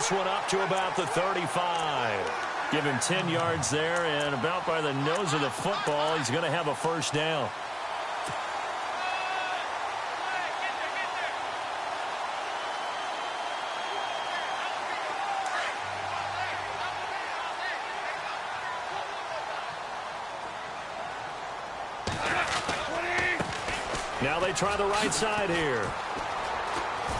this one up to about the 35. Give him 10 yards there, and about by the nose of the football, he's going to have a first down. Now they try the right side here.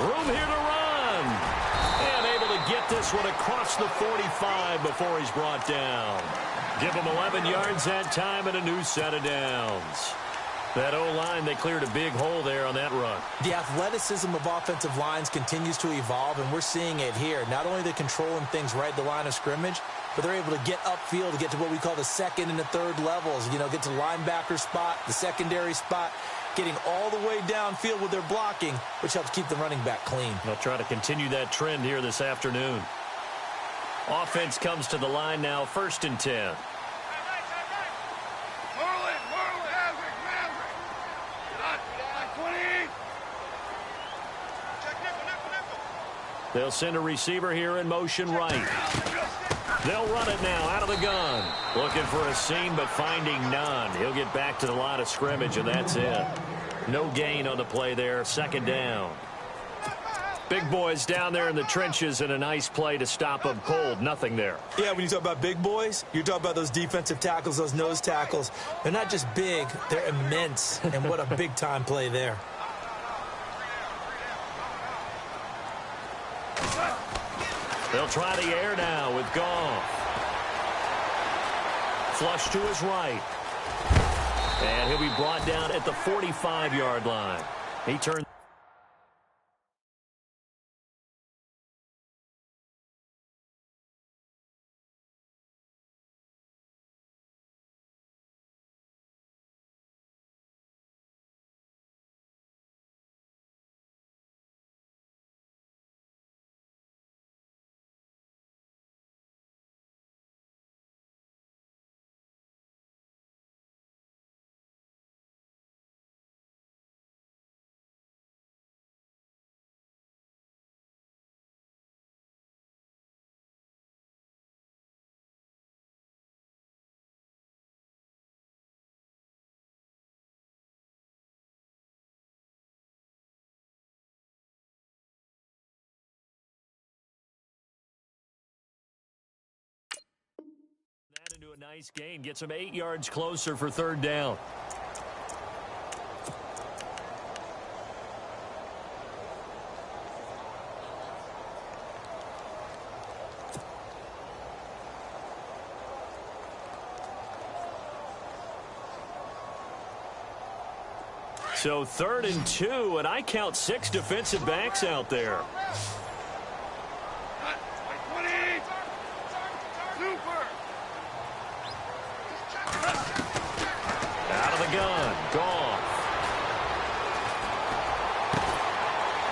Room here to run. And able to get this one across the 45 before he's brought down. Give him 11 yards that time and a new set of downs. That O-line, they cleared a big hole there on that run. The athleticism of offensive lines continues to evolve, and we're seeing it here. Not only are they controlling things right at the line of scrimmage, but they're able to get upfield to get to what we call the second and the third levels. You know, get to the linebacker spot, the secondary spot, getting all the way downfield with their blocking, which helps keep the running back clean. They'll try to continue that trend here this afternoon. Offense comes to the line now, 1st and 10. They'll send a receiver here in motion right. They'll run it now out of the gun. Looking for a seam, but finding none. He'll get back to the line of scrimmage, and that's it. No gain on the play there. 2nd down. Big boys down there in the trenches, and a nice play to stop them cold. Nothing there. Yeah, when you talk about big boys, you're talking about those defensive tackles, those nose tackles. They're not just big, they're immense. And what a big-time play there. They'll try the air now with Goff. Flush to his right. And he'll be brought down at the 45-yard line. He turns. Into a nice gain. Gets him 8 yards closer for 3rd down. So 3rd and 2, and I count 6 defensive backs out there. Gun, Goff.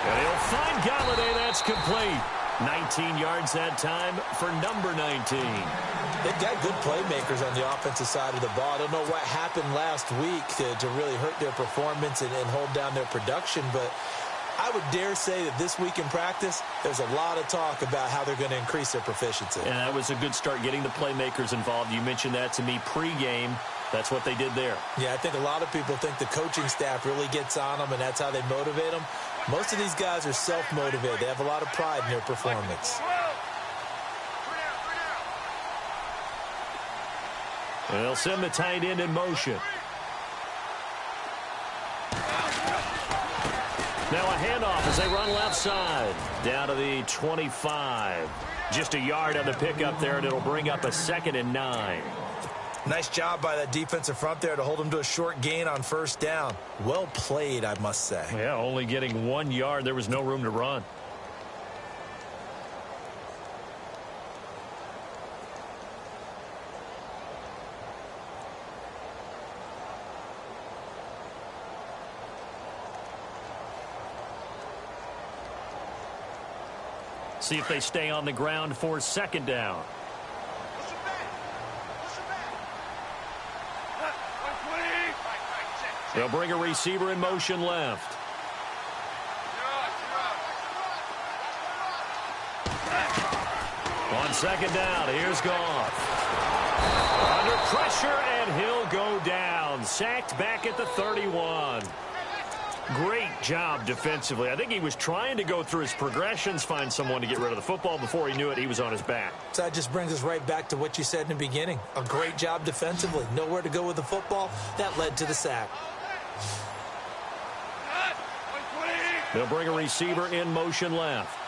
And he'll find Galladay. That's complete. 19 yards that time for number 19. They've got good playmakers on the offensive side of the ball. I don't know what happened last week to really hurt their performance and hold down their production, but I would dare say that this week in practice, there's a lot of talk about how they're going to increase their proficiency. And that was a good start, getting the playmakers involved. You mentioned that to me pregame. That's what they did there. Yeah, I think a lot of people think the coaching staff really gets on them, and that's how they motivate them. Most of these guys are self-motivated. They have a lot of pride in their performance. And they'll send the tight end in motion. Now a handoff as they run left side. Down to the 25. Just a yard on the pickup there, and it'll bring up a 2nd and 9. Nice job by that defensive front there to hold them to a short gain on 1st down. Well played, I must say. Yeah, only getting 1 yard. There was no room to run. See if they stay on the ground for 2nd down. They'll bring a receiver in motion left. On second down, here's Goff. Under pressure, and he'll go down. Sacked back at the 31. Great job defensively. I think he was trying to go through his progressions, find someone to get rid of the football. Before he knew it, he was on his back. So that just brings us right back to what you said in the beginning. A great job defensively. Nowhere to go with the football. That led to the sack. They'll bring a receiver in motion left.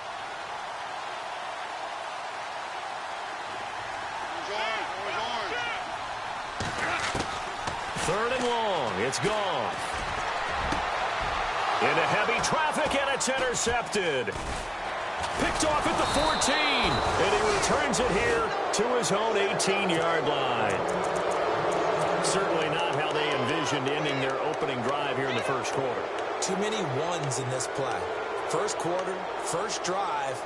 Third and long. It's gone. Into heavy traffic, and it's intercepted. Picked off at the 14, and he returns it here to his own 18-yard line. Certainly not how they envisioned ending their opening drive here in the first quarter. Too many ones in this play. First quarter, first drive,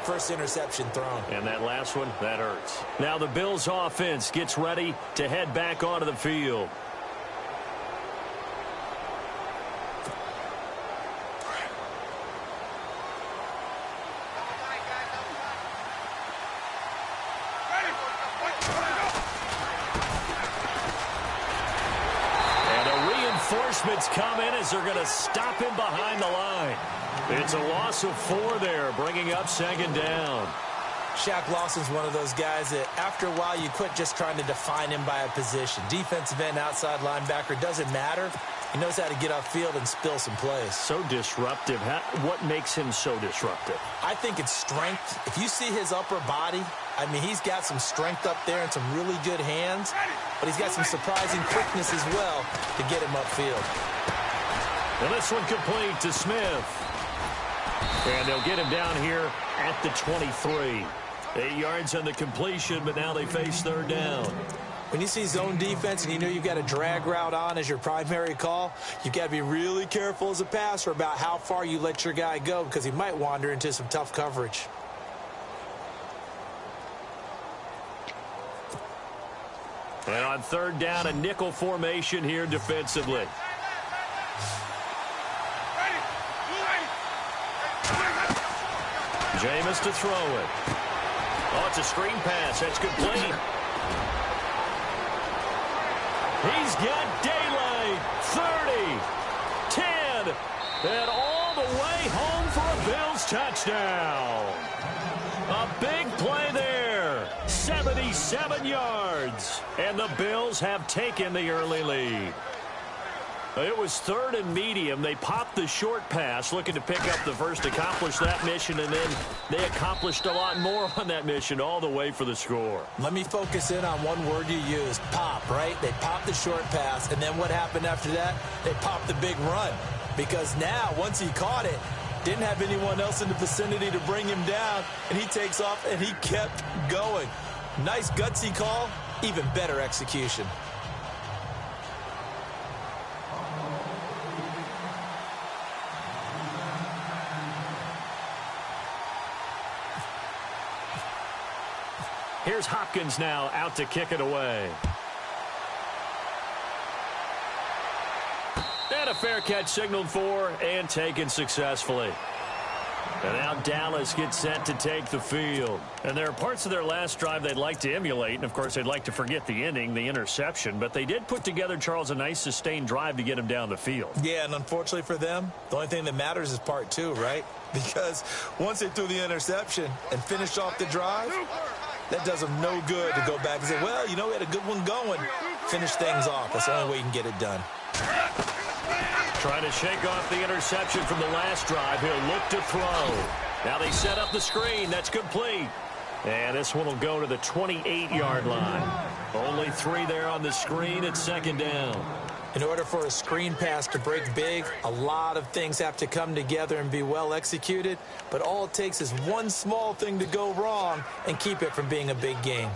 first interception thrown. And that last one, that hurts. Now the Bills offense gets ready to head back onto the field. Reinforcements come in as they're going to stop him behind the line. It's a loss of 4 there, bringing up second down. Shaq Lawson's one of those guys that after a while you quit just trying to define him by a position. Defensive end, outside linebacker, doesn't matter. He knows how to get upfield and spill some plays. So disruptive. What makes him so disruptive? I think it's strength. If you see his upper body, I mean, he's got some strength up there and some really good hands, but he's got some surprising quickness as well to get him upfield. And this one complete to Smith. And they'll get him down here at the 23. 8 yards on the completion, but now they face third down. When you see zone defense and you know you've got a drag route on as your primary call, you've got to be really careful as a passer about how far you let your guy go because he might wander into some tough coverage. And on third down, a nickel formation here defensively. Jameis to throw it. Oh, it's a screen pass. That's complete. He's got daylight. 30, 10, and all the way home for a Bills touchdown. A big play there. 77 yards. And the Bills have taken the early lead. It was third and medium. They popped the short pass, looking to pick up the first, accomplish that mission, and then they accomplished a lot more on that mission all the way for the score. Let me focus in on one word you used, pop, right? They popped the short pass, and then what happened after that? They popped the big run. Because now, once he caught it, didn't have anyone else in the vicinity to bring him down, and he takes off, and he kept going. Nice gutsy call, even better execution. Here's Hopkins now out to kick it away. And a fair catch signaled for and taken successfully. And now Dallas gets set to take the field. And there are parts of their last drive they'd like to emulate. And, of course, they'd like to forget the ending, the interception. But they did put together, Charles, a nice sustained drive to get him down the field. Yeah, and unfortunately for them, the only thing that matters is part 2, right? Because once they threw the interception and finished off the drive, that does them no good to go back and say, well, you know, we had a good one going. Finish things off. That's the only way you can get it done. Trying to shake off the interception from the last drive. He'll look to throw. Now they set up the screen. That's complete. And this one will go to the 28-yard line. Only 3 there on the screen. It's second down. In order for a screen pass to break big, a lot of things have to come together and be well executed. But all it takes is one small thing to go wrong and keep it from being a big game.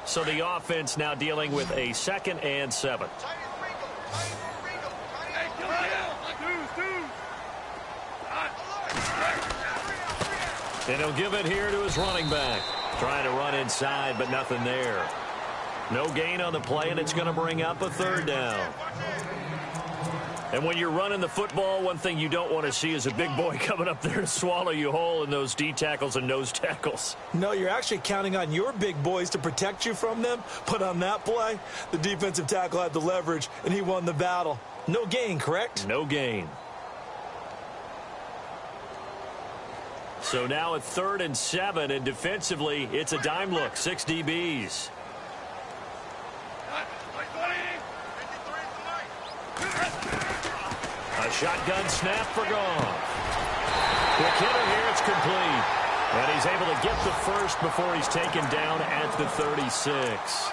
So the offense now dealing with a 2nd and 7. And he'll give it here to his running back. Trying to run inside, but nothing there. No gain on the play, and it's going to bring up a third down. And when you're running the football, one thing you don't want to see is a big boy coming up there to swallow you whole in those D tackles and nose tackles. No, you're actually counting on your big boys to protect you from them. But on that play, the defensive tackle had the leverage, and he won the battle. No gain, correct? No gain. So now at 3rd and 7, and defensively, it's a dime look, 6 DBs. A shotgun snap for Goff. The hitter here, it's complete. And he's able to get the first before he's taken down at the 36.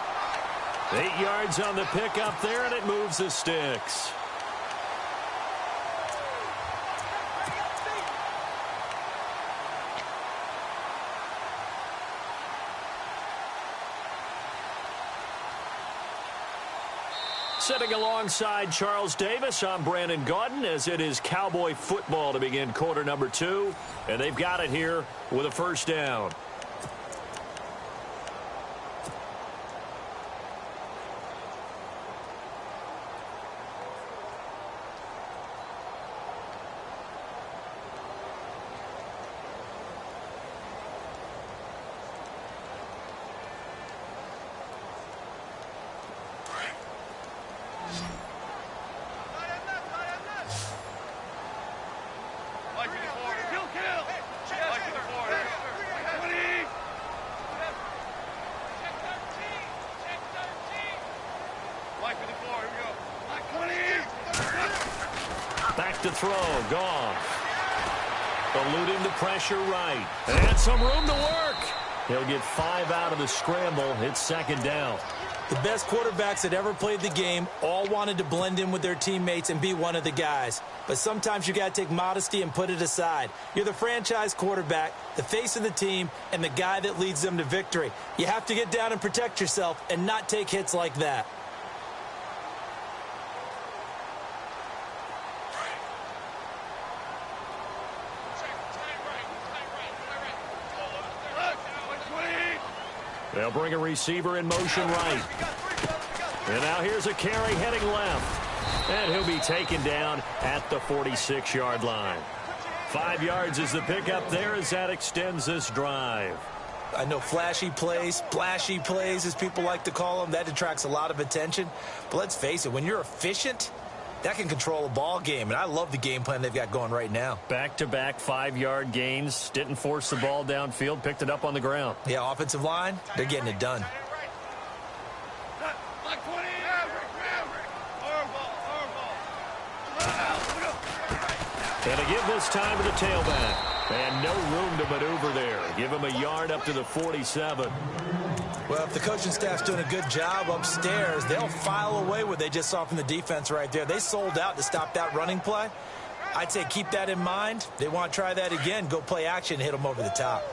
8 yards on the pickup there, and it moves the sticks. Sitting alongside Charles Davis, I'm Brandon Gaudin, as it is Cowboy football to begin quarter number 2. And they've got it here with a first down. Back to throw, Goff. Eluding the pressure right. And some room to work. He'll get 5 out of the scramble. It's 2nd down. The best quarterbacks that ever played the game all wanted to blend in with their teammates and be one of the guys. But sometimes you got to take modesty and put it aside. You're the franchise quarterback, the face of the team, and the guy that leads them to victory. You have to get down and protect yourself and not take hits like that. They'll bring a receiver in motion right. And now here's a carry heading left. And he'll be taken down at the 46-yard line. 5 yards is the pickup there as that extends this drive. I know flashy plays, splashy plays, as people like to call them, that attracts a lot of attention. But let's face it, when you're efficient, that can control a ball game. And I love the game plan they've got going right now. Back-to-back 5-yard gains. Didn't force the ball downfield. Picked it up on the ground. Yeah, offensive line, they're getting it done. And a give this time to the tailback. And no room to maneuver there. Give him a yard up to the 47. Well, if the coaching staff's doing a good job upstairs, they'll file away what they just saw from the defense right there. They sold out to stop that running play. I'd say keep that in mind. They want to try that again. Go play action, hit them over the top.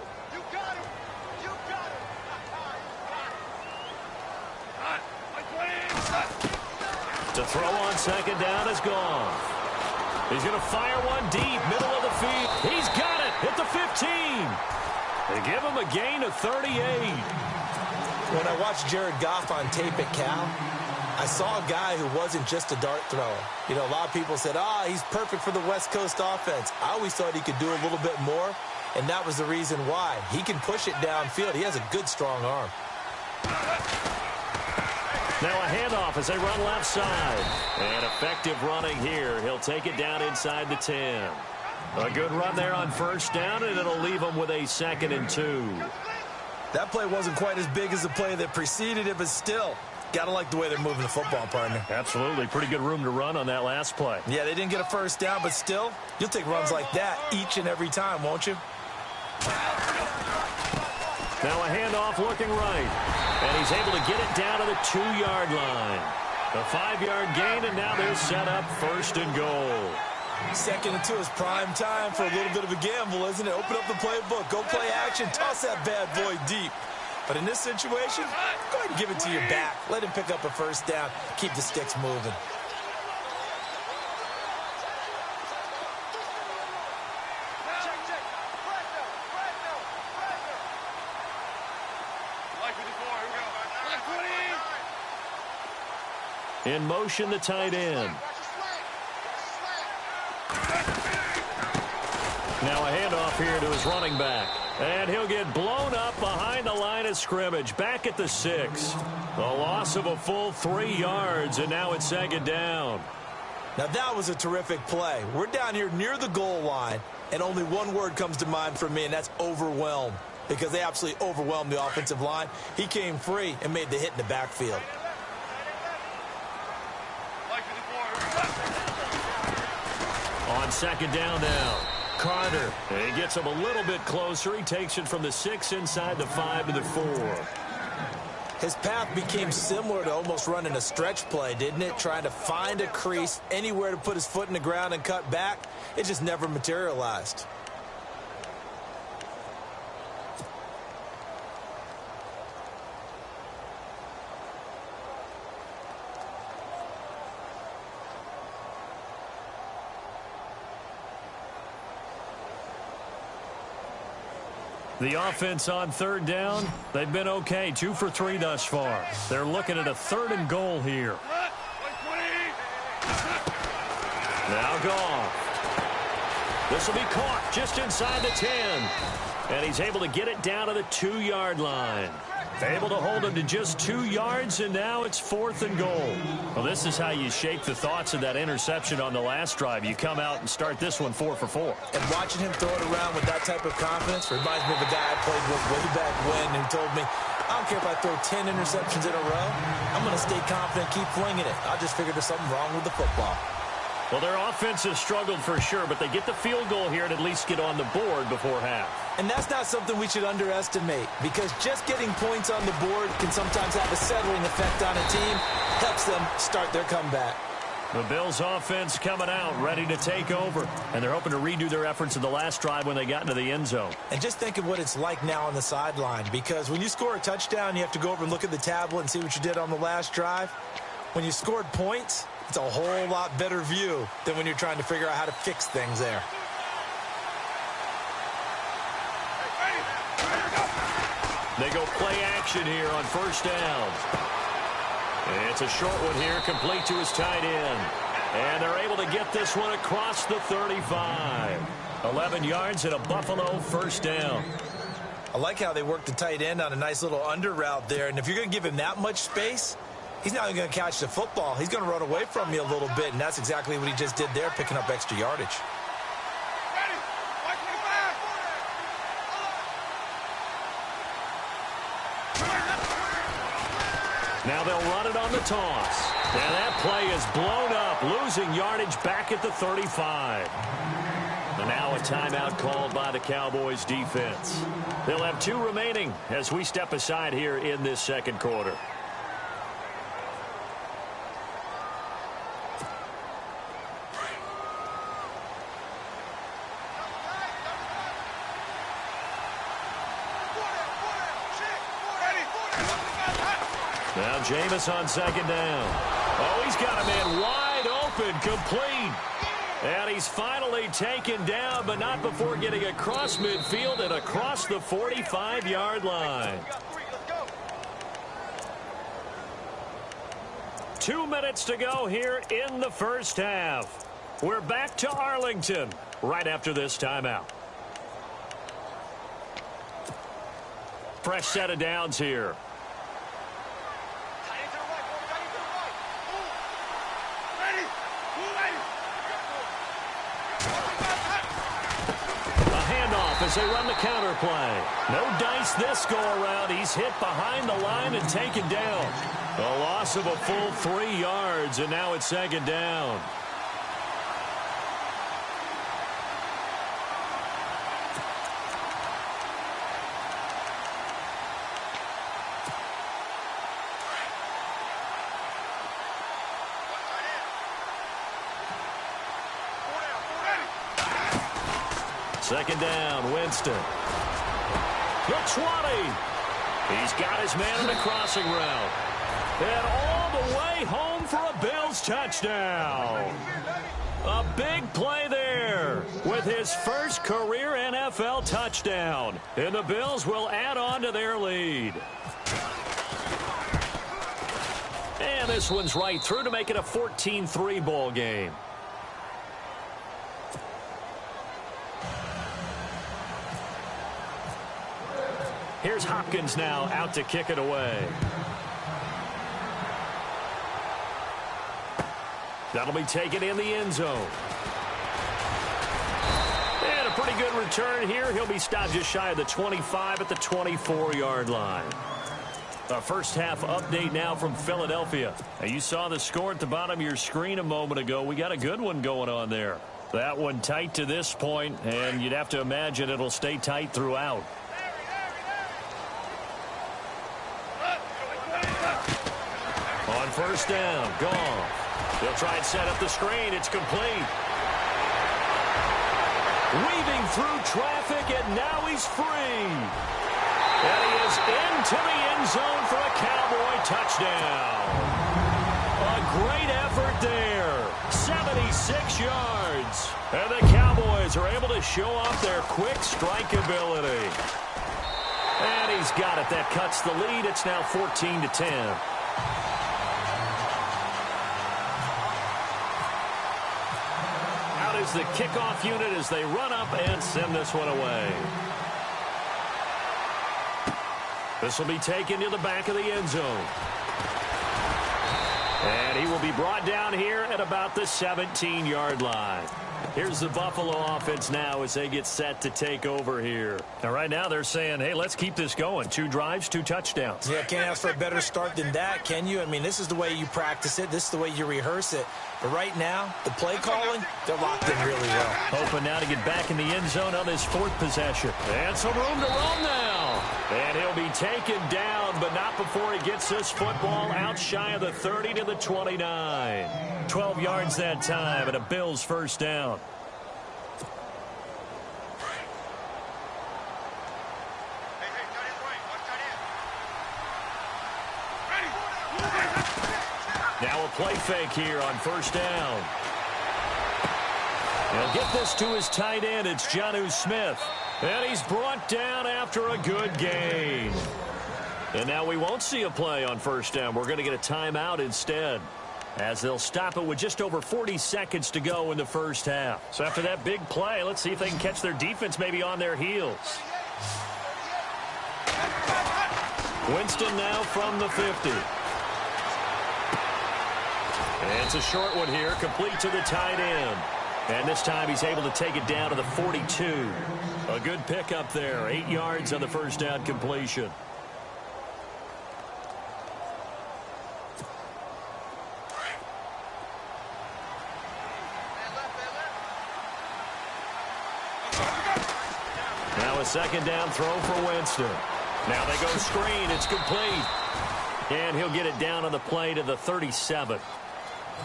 To throw on 2nd down is gone. He's going to fire one deep, middle of the field. He's got it at the 15. They give him a gain of 38. When I watched Jared Goff on tape at Cal, I saw a guy who wasn't just a dart thrower. You know, a lot of people said, he's perfect for the West Coast offense. I always thought he could do a little bit more, and that was the reason why. He can push it downfield. He has a good, strong arm. Now a handoff as they run left side. And effective running here. He'll take it down inside the 10. A good run there on 1st down, and it'll leave him with a 2nd and 2. That play wasn't quite as big as the play that preceded it, but still, got to like the way they're moving the football, partner. Absolutely. Pretty good room to run on that last play. Yeah, they didn't get a 1st down, but still, you'll take runs like that each and every time, won't you? Now a handoff looking right. And he's able to get it down to the 2-yard line. A 5-yard gain, and now they're set up 1st and goal. 2nd and 2 is prime time for a little bit of a gamble, isn't it? Open up the playbook, go play action, toss that bad boy deep. But in this situation, go ahead and give it to your back. Let him pick up a 1st down, keep the sticks moving. In motion, the tight end. Now a handoff here to his running back. And he'll get blown up behind the line of scrimmage, back at the 6. A loss of a full 3 yards, and now it's 2nd down. Now that was a terrific play. We're down here near the goal line, and only one word comes to mind for me, and that's overwhelmed, because they absolutely overwhelmed the offensive line. He came free and made the hit in the backfield. On 2nd down now, Carter. He gets him a little bit closer. He takes it from the 6 inside the 5 to the 4. His path became similar to almost running a stretch play, didn't it? Trying to find a crease, anywhere to put his foot in the ground and cut back. It just never materialized. The offense on 3rd down, they've been okay. 2 for 3 thus far. They're looking at a 3rd and goal here. Now Goff. This will be caught just inside the 10. And he's able to get it down to the 2-yard line. Able to hold him to just 2 yards, and now it's 4th and goal. Well, this is how you shape the thoughts of that interception on the last drive. You come out and start this one 4 for 4. And watching him throw it around with that type of confidence reminds me of a guy I played with way back when who told me, I don't care if I throw 10 interceptions in a row. I'm going to stay confident, keep flinging it. I just figured there's something wrong with the football. Well, their offense has struggled for sure, but they get the field goal here and at least get on the board before half. And that's not something we should underestimate, because just getting points on the board can sometimes have a settling effect on a team. Helps them start their comeback. The Bills offense coming out, ready to take over. And they're hoping to redo their efforts in the last drive when they got into the end zone. And just think of what it's like now on the sideline, because when you score a touchdown, you have to go over and look at the tablet and see what you did on the last drive. When you scored points, it's a whole lot better view than when you're trying to figure out how to fix things there. They go play action here on 1st down. It's a short one here, complete to his tight end. And they're able to get this one across the 35. 11 yards and a Buffalo 1st down. I like how they work the tight end on a nice little under route there. And if you're going to give him that much space, he's not going to catch the football. He's going to run away from you a little bit, and that's exactly what he just did there, picking up extra yardage. Now they'll run it on the toss. And that play is blown up, losing yardage back at the 35. And now a timeout called by the Cowboys defense. They'll have 2 remaining as we step aside here in this 2nd quarter. Now Jameis on 2nd down. Oh, he's got a man wide open, complete. And he's finally taken down, but not before getting across midfield and across the 45-yard line. 2 minutes to go here in the 1st half. We're back to Arlington right after this timeout. Fresh set of downs here. As they run the counter play. No dice this go-around. He's hit behind the line and taken down. A loss of a full 3 yards, and now it's 2nd down. Second down, Winston. The 20. He's got his man in the crossing route. And all the way home for a Bills touchdown. A big play there with his first career NFL touchdown. And the Bills will add on to their lead. And this one's right through to make it a 14-3 ball game. Here's Hopkins now out to kick it away. That'll be taken in the end zone. And a pretty good return here. He'll be stopped just shy of the 25 at the 24-yard line. A first half update now from Philadelphia. Now, you saw the score at the bottom of your screen a moment ago. We got a good one going on there. That one tight to this point, and you'd have to imagine it'll stay tight throughout. On first down, Goff. He'll try and set up the screen. It's complete. Weaving through traffic, and now he's free. And he is into the end zone for a Cowboy touchdown. A great effort there. 76 yards. And the Cowboys are able to show off their quick strike ability. And he's got it. That cuts the lead. It's now 14-10. Out is the kickoff unit as they run up and send this one away. This will be taken to the back of the end zone. And he will be brought down here at about the 17-yard line. Here's the Buffalo offense now as they get set to take over here. Now, right now they're saying, hey, let's keep this going. 2 drives, 2 touchdowns. Yeah, can't ask for a better start than that, can you? I mean, this is the way you practice it. This is the way you rehearse it. But right now, the play calling, they're locked in really well. Hoping now to get back in the end zone on this 4th possession. And some room to roam now. And he'll be taken down, but not before he gets this football out shy of the 30 to the 29. 12 yards that time, and a Bills first down. Now a play fake here on first down. He'll get this to his tight end. It's Jonnu Smith. And he's brought down after a good gain. And now we won't see a play on first down. We're going to get a timeout instead, as they'll stop it with just over 40 seconds to go in the first half. So after that big play, let's see if they can catch their defense maybe on their heels. Winston now from the 50. And it's a short one here, complete to the tight end. And this time he's able to take it down to the 42. A good pickup there, 8 yards on the first down completion. Now a second down throw for Winston. Now they go screen, it's complete. And he'll get it down on the play to the 37.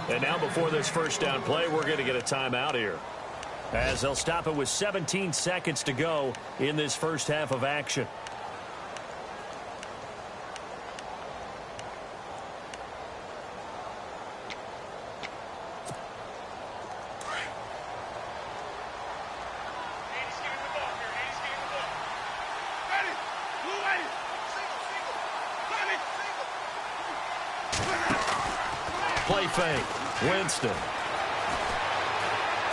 And now before this first down play, we're going to get a timeout here, as they'll stop it with 17 seconds to go in this first half of action. Play fake. Winston.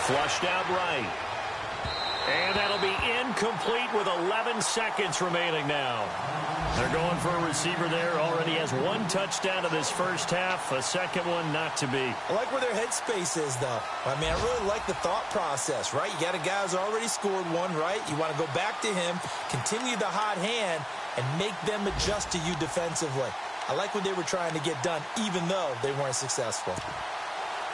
Flushed out right. And that'll be incomplete with 11 seconds remaining now. They're going for a receiver there. Already has 1 touchdown in this first half. A second one not to be. I like where their headspace is, though. I mean, I really like the thought process, right? You got a guy who's already scored one, right? You want to go back to him, continue the hot hand, and make them adjust to you defensively. I like what they were trying to get done, even though they weren't successful.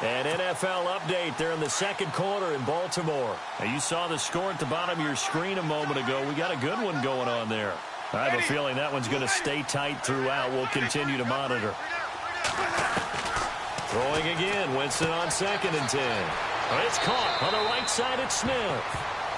An NFL update there in the second quarter in Baltimore. Now, you saw the score at the bottom of your screen a moment ago. We got a good one going on there. I have a feeling that one's going to stay tight throughout. We'll continue to monitor. Throwing again. Winston on 2nd and 10. It's caught on the right side. It's Smith.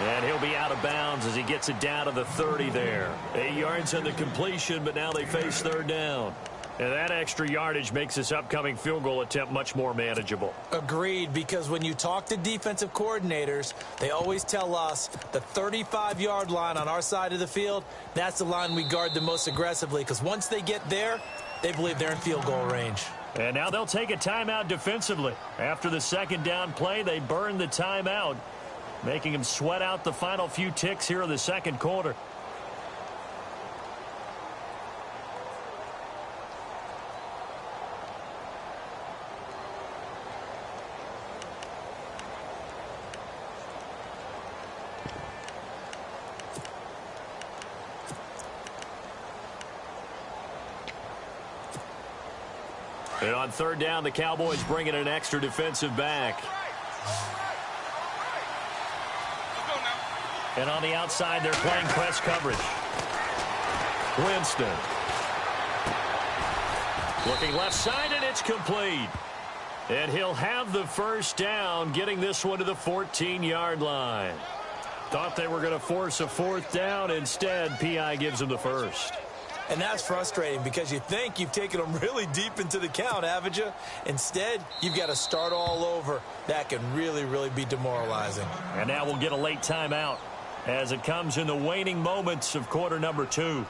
And he'll be out of bounds as he gets it down to the 30 there. 8 yards on the completion, but now they face third down. And that extra yardage makes this upcoming field goal attempt much more manageable. Agreed, because when you talk to defensive coordinators, they always tell us the 35-yard line on our side of the field, that's the line we guard the most aggressively, because once they get there, they believe they're in field goal range. And now they'll take a timeout defensively. After the second down play, they burn the timeout, making them sweat out the final few ticks here in the second quarter. And on third down, the Cowboys bring in an extra defensive back. And on the outside, they're playing press coverage. Winston. Looking left side, and it's complete. And he'll have the first down, getting this one to the 14-yard line. Thought they were going to force a fourth down. Instead, P.I. gives him the first. And that's frustrating because you think you've taken them really deep into the count, haven't you? Instead, you've got to start all over. That can really, really be demoralizing. And now we'll get a late timeout as it comes in the waning moments of quarter number 2.